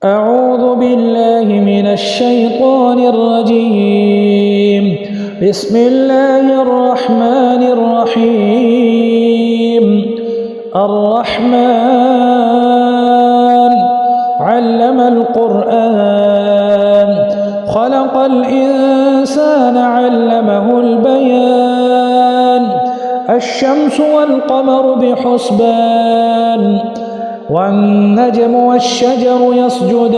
أعوذ بالله من الشيطان الرجيم. بسم الله الرحمن الرحيم. الرحمن علم القرآن خلق الإنسان علمه البيان. الشمس والقمر بحسبان والنجم والشجر يسجدان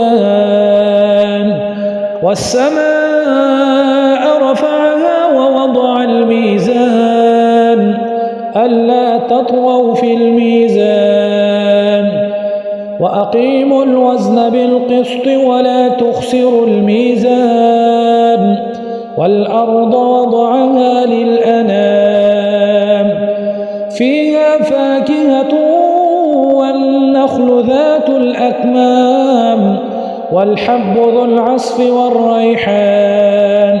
والسماء رفعها ووضع الميزان ألا تطغوا في الميزان وأقيموا الوزن بالقسط ولا تخسروا الميزان والأرض وضعها للأنام فيها فاكهة والنخل ذات الأكمام والحب ذو العصف والريحان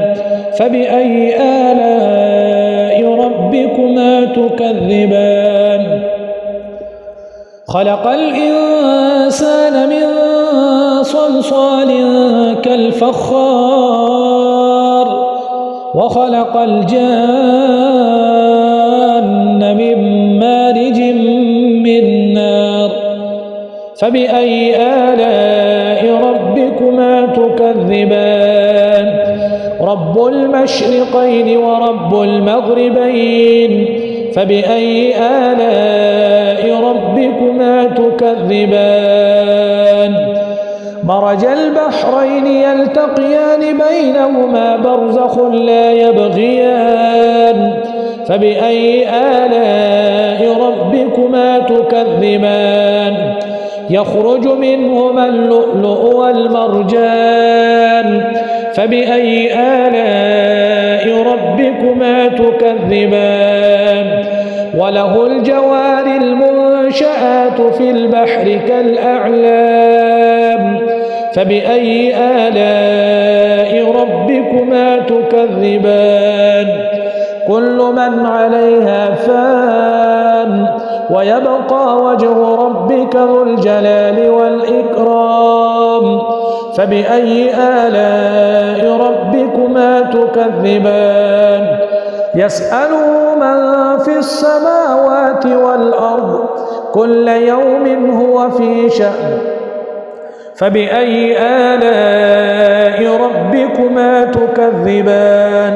فبأي آلاء ربكما تكذبان. خلق الإنسان من صلصال كالفخار وخلق الجان من مارج من نار فبأي آلاء ربكما تكذبان. رب المشرقين ورب المغربين فبأي آلاء ربكما تكذبان. مرج البحرين يلتقيان بينهما برزخ لا يبغيان فبأي آلاء ربكما تكذبان. يخرج منهما اللؤلؤ والمرجان فبأي آلاء ربكما تكذبان. وله الجوار المنشآت في البحر كالأعلام فبأي آلاء ربكما تكذبان. كل من عليها فان ويبقى وجه ربك ذو الجلال والإكرام فبأي آلاء ربكما تكذبان. يسأله من في السماوات والأرض كل يوم هو في شأن فبأي آلاء ربكما تكذبان.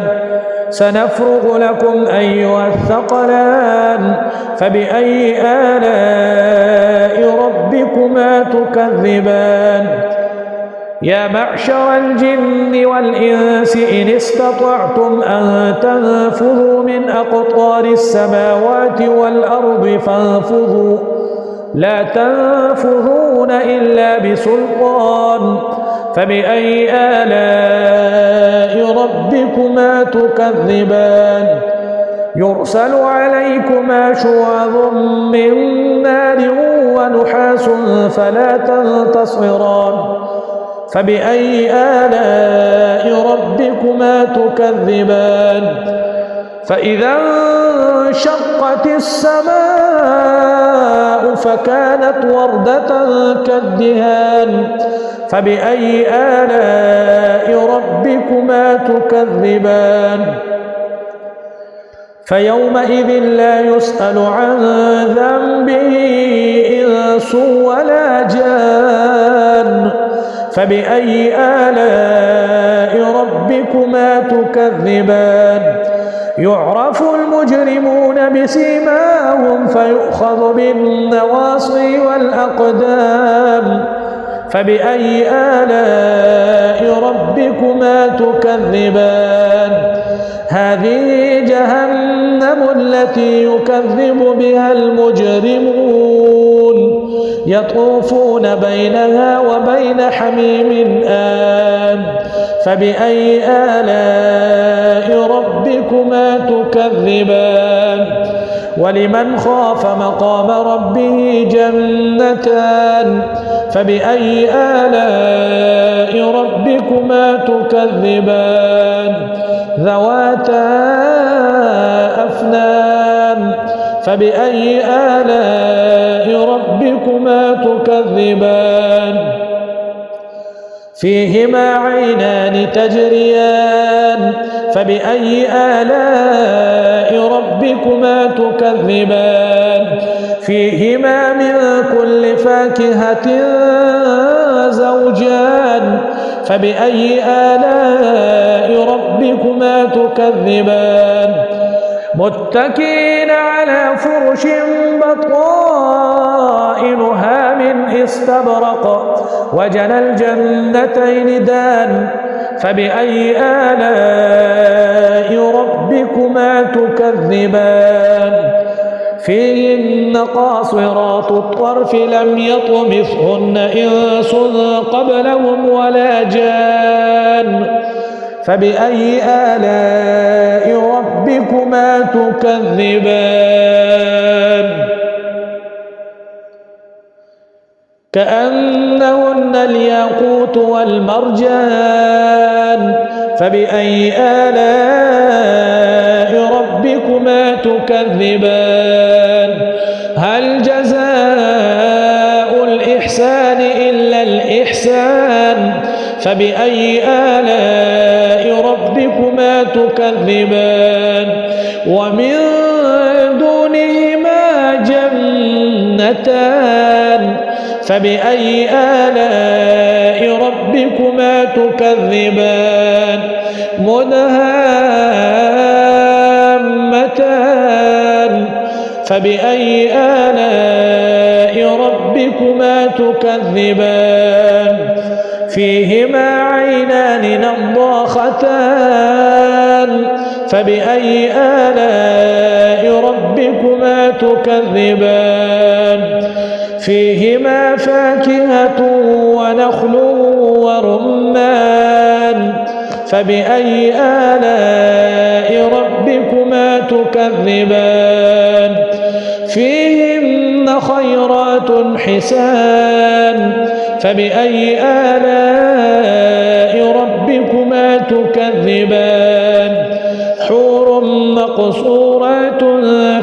سنفرغ لكم أيها الثقلان فبأي آلاء ربكما تكذبان. يا معشر الجن والإنس إن استطعتم أن تنفذوا من أقطار السماوات والأرض فانفذوا لا تنفذون إلا بسلطان فبأي آلاء ربكما تكذبان. يرسل عليكما شواظ من نار ونحاس فلا تنتصران فبأي آلاء ربكما تكذبان. فإذا انشقت السماء فكانت وردة كالدهان فبأي آلاء ربكما تكذبان. فيومئذ لا يسأل عن ذنبه إنس ولا جان فبأي آلاء ربكما تكذبان. يعرف المجرمون بسيماهم فيؤخذ بالنواصي والأقدام فبأي آلاء ربكما تكذبان. هذه جهنم التي يكذب بها المجرمون يطوفون بينها وبين حميم آن فبأي آلاء ربكما تكذبان. ولمن خاف مقام ربه جنتان فبأي آلاء ربكما تكذبان. ذواتا أفنان فبأي آلاء ربكما تكذبان فيهما عينان تجريان فبأي آلاء ربكما تكذبان فيهما من كل فاكهة زوجان فبأي آلاء ربكما تكذبان متكئين على فرش بطائنها من استبرق وجنى الجنتين دان فبأي آلاء ربكما تكذبان فيهن قاصرات الطرف لم يطمثهن إنس قبلهم ولا جان فبأي آلاء ربكما تكذبان كأنهن الياقوت والمرجان فبأي آلاء ربكما تكذبان هل جزاء الإحسان إلا الإحسان فبأي آلاء ربكما تكذبان ومن دونهما جنتان فبأي آلاء ربكما تكذبان مدهامتان فبأي آلاء ربكما تكذبان فيهما عينان نضاختان فبأي آلاء ربكما تكذبان فيهما فاكهة ونخل ورمان فبأي آلاء ربكما تكذبان فيهن خيرات حسان فبأي آلاء ربكما تكذبان حور مقصورات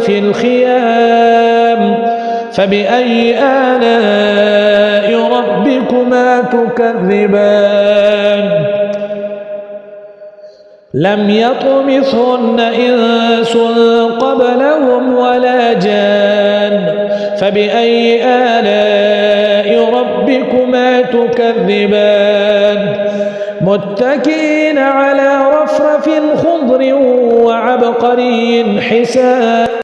في الخيام فبأي آلاء ربكما تكذبان لم يطمثهن إنس قبلهم ولا جان فبأي آلاء ربكما تكذبان متكئين على رفرف خضر وعبقري حسان